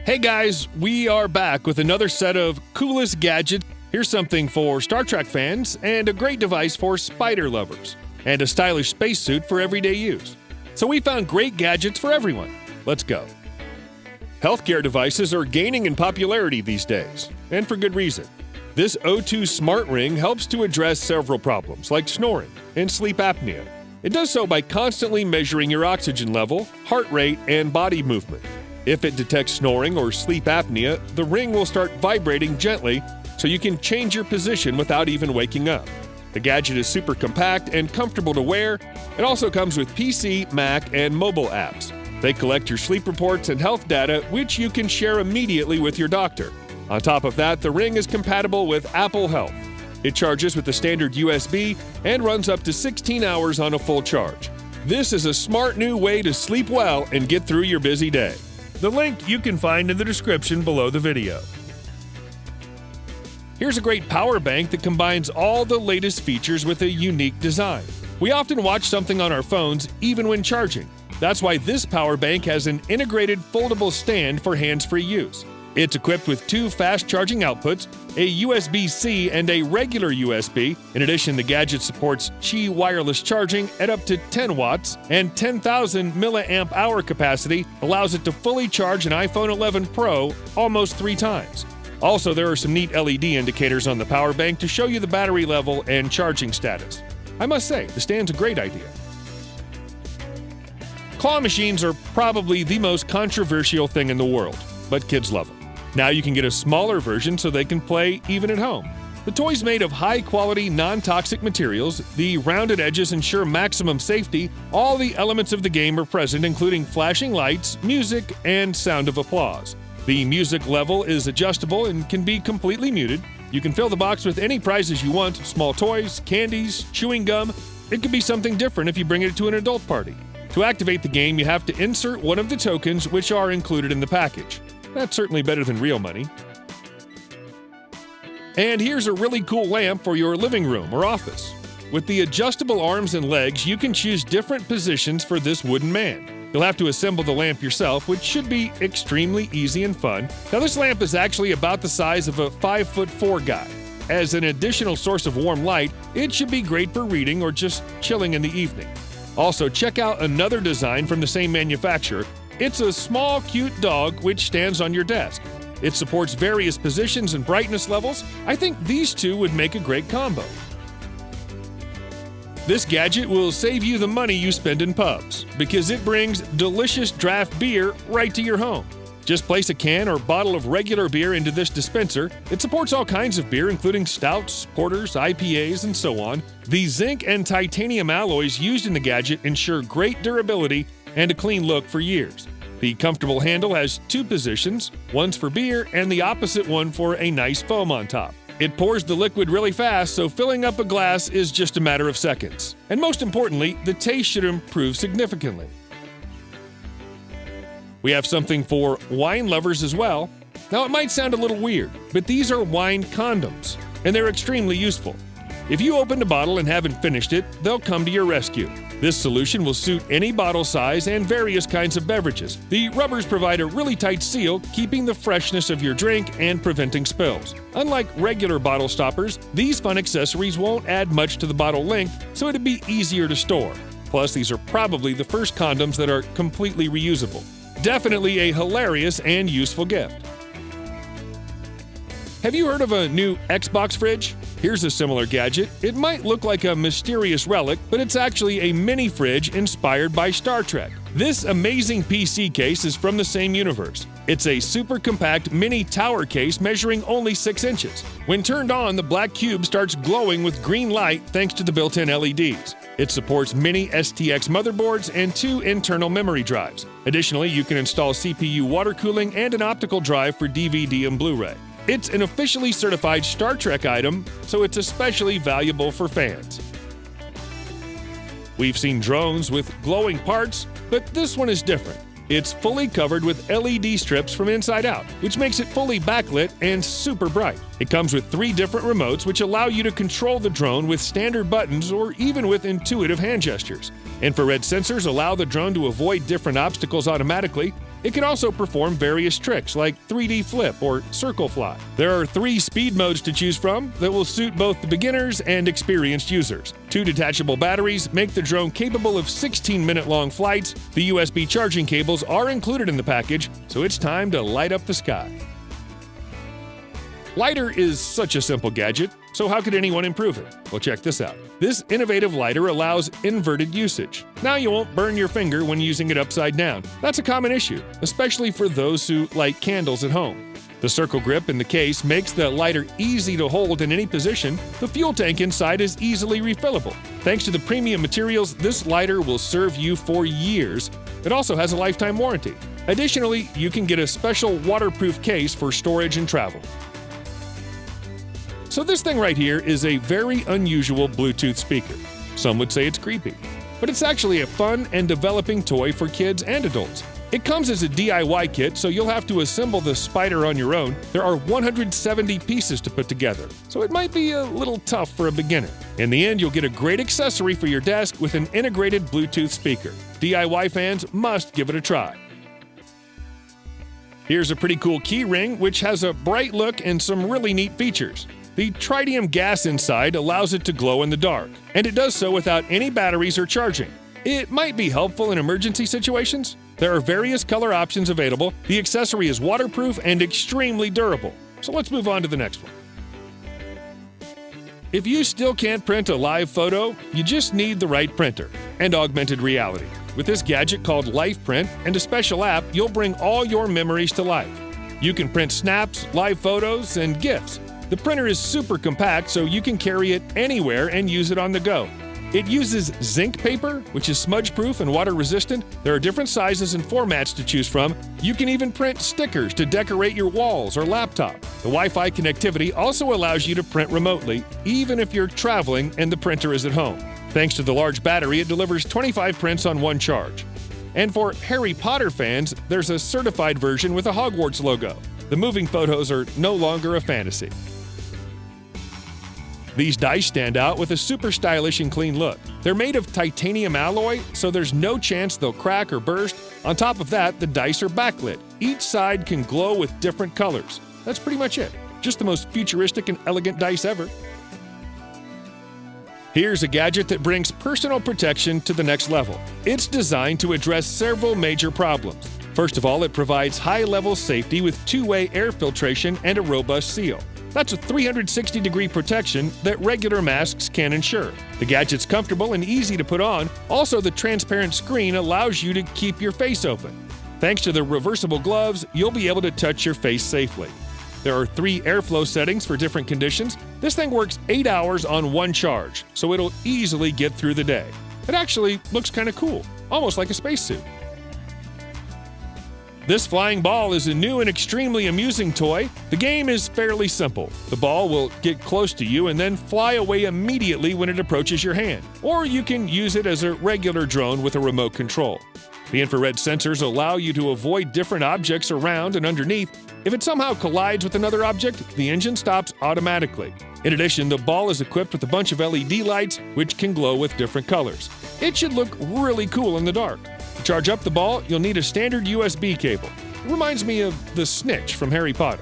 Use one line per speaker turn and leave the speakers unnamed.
Hey guys, we are back with another set of coolest gadgets. Here's something for Star Trek fans, and a great device for spider lovers, and a stylish spacesuit for everyday use. So we found great gadgets for everyone. Let's go. Healthcare devices are gaining in popularity these days, and for good reason. This O2 Smart Ring helps to address several problems like snoring and sleep apnea. It does so by constantly measuring your oxygen level, heart rate, and body movement. If it detects snoring or sleep apnea, the ring will start vibrating gently so you can change your position without even waking up. The gadget is super compact and comfortable to wear. It also comes with PC, Mac, and mobile apps. They collect your sleep reports and health data, which you can share immediately with your doctor. On top of that, the ring is compatible with Apple Health. It charges with the standard USB and runs up to 16 hours on a full charge. This is a smart new way to sleep well and get through your busy day. The link you can find in the description below the video. Here's a great power bank that combines all the latest features with a unique design. We often watch something on our phones even when charging. That's why this power bank has an integrated foldable stand for hands-free use. It's equipped with 2 fast-charging outputs, a USB-C and a regular USB. In addition, the gadget supports Qi wireless charging at up to 10 watts, and 10,000 milliamp hour capacity allows it to fully charge an iPhone 11 Pro almost 3 times. Also, there are some neat LED indicators on the power bank to show you the battery level and charging status. I must say, the stand's a great idea. Claw machines are probably the most controversial thing in the world, but kids love them. Now you can get a smaller version so they can play even at home. The toy's made of high-quality, non-toxic materials. The rounded edges ensure maximum safety. All the elements of the game are present, including flashing lights, music, and sound of applause. The music level is adjustable and can be completely muted. You can fill the box with any prizes you want, small toys, candies, chewing gum. It could be something different if you bring it to an adult party. To activate the game, you have to insert one of the tokens which are included in the package. That's certainly better than real money. And here's a really cool lamp for your living room or office. With the adjustable arms and legs, you can choose different positions for this wooden man. You'll have to assemble the lamp yourself, which should be extremely easy and fun. Now, this lamp is actually about the size of a 5'4" guy. As an additional source of warm light, it should be great for reading or just chilling in the evening. Also, check out another design from the same manufacturer. It's a small, cute dog which stands on your desk. It supports various positions and brightness levels. I think these two would make a great combo. This gadget will save you the money you spend in pubs because it brings delicious draft beer right to your home. Just place a can or bottle of regular beer into this dispenser. It supports all kinds of beer, including stouts, porters, IPAs, and so on. The zinc and titanium alloys used in the gadget ensure great durability and a clean look for years. The comfortable handle has 2 positions, one's for beer and the opposite one for a nice foam on top. It pours the liquid really fast, so filling up a glass is just a matter of seconds. And most importantly, the taste should improve significantly. We have something for wine lovers as well. Now, it might sound a little weird, but these are wine condoms, and they're extremely useful. If you opened a bottle and haven't finished it, they'll come to your rescue. This solution will suit any bottle size and various kinds of beverages. The rubbers provide a really tight seal, keeping the freshness of your drink and preventing spills. Unlike regular bottle stoppers, these fun accessories won't add much to the bottle length, so it'd be easier to store. Plus, these are probably the first condoms that are completely reusable. Definitely a hilarious and useful gift. Have you heard of a new Xbox fridge? Here's a similar gadget. It might look like a mysterious relic, but it's actually a mini fridge inspired by Star Trek. This amazing PC case is from the same universe. It's a super compact mini tower case measuring only 6 inches. When turned on, the black cube starts glowing with green light thanks to the built-in LEDs. It supports mini STX motherboards and 2 internal memory drives. Additionally, you can install CPU water cooling and an optical drive for DVD and Blu-ray. It's an officially certified Star Trek item, so it's especially valuable for fans. We've seen drones with glowing parts, but this one is different. It's fully covered with LED strips from inside out, which makes it fully backlit and super bright. It comes with 3 different remotes which allow you to control the drone with standard buttons or even with intuitive hand gestures. Infrared sensors allow the drone to avoid different obstacles automatically. It can also perform various tricks like 3D flip or circle fly. There are 3 speed modes to choose from that will suit both the beginners and experienced users. 2 detachable batteries make the drone capable of 16-minute-long flights. The USB charging cables are included in the package, so it's time to light up the sky. Lighter is such a simple gadget, so how could anyone improve it? Well, check this out. This innovative lighter allows inverted usage. Now you won't burn your finger when using it upside down. That's a common issue, especially for those who light candles at home. The circle grip in the case makes the lighter easy to hold in any position. The fuel tank inside is easily refillable. Thanks to the premium materials, this lighter will serve you for years. It also has a lifetime warranty. Additionally, you can get a special waterproof case for storage and travel. So this thing right here is a very unusual Bluetooth speaker. Some would say it's creepy, but it's actually a fun and developing toy for kids and adults. It comes as a DIY kit, so you'll have to assemble the spider on your own. There are 170 pieces to put together, so it might be a little tough for a beginner. In the end, you'll get a great accessory for your desk with an integrated Bluetooth speaker. DIY fans must give it a try. Here's a pretty cool key ring, which has a bright look and some really neat features. The tritium gas inside allows it to glow in the dark, and it does so without any batteries or charging. It might be helpful in emergency situations. There are various color options available. The accessory is waterproof and extremely durable. So let's move on to the next one. If you still can't print a live photo, you just need the right printer and augmented reality. With this gadget called Life Print and a special app, you'll bring all your memories to life. You can print snaps, live photos, and GIFs. The printer is super compact, so you can carry it anywhere and use it on the go. It uses zinc paper, which is smudge-proof and water-resistant. There are different sizes and formats to choose from. You can even print stickers to decorate your walls or laptop. The Wi-Fi connectivity also allows you to print remotely, even if you're traveling and the printer is at home. Thanks to the large battery, it delivers 25 prints on one charge. And for Harry Potter fans, there's a certified version with a Hogwarts logo. The moving photos are no longer a fantasy. These dice stand out with a super stylish and clean look. They're made of titanium alloy, so there's no chance they'll crack or burst. On top of that, the dice are backlit. Each side can glow with different colors. That's pretty much it. Just the most futuristic and elegant dice ever. Here's a gadget that brings personal protection to the next level. It's designed to address several major problems. First of all, it provides high-level safety with two-way air filtration and a robust seal. That's a 360-degree protection that regular masks can't ensure. The gadget's comfortable and easy to put on. Also, the transparent screen allows you to keep your face open. Thanks to the reversible gloves, you'll be able to touch your face safely. There are 3 airflow settings for different conditions. This thing works 8 hours on one charge, so it'll easily get through the day. It actually looks kind of cool, almost like a spacesuit. This flying ball is a new and extremely amusing toy. The game is fairly simple. The ball will get close to you and then fly away immediately when it approaches your hand. Or you can use it as a regular drone with a remote control. The infrared sensors allow you to avoid different objects around and underneath. If it somehow collides with another object, the engine stops automatically. In addition, the ball is equipped with a bunch of LED lights, which can glow with different colors. It should look really cool in the dark. To charge up the ball, you'll need a standard USB cable. It reminds me of the snitch from Harry Potter.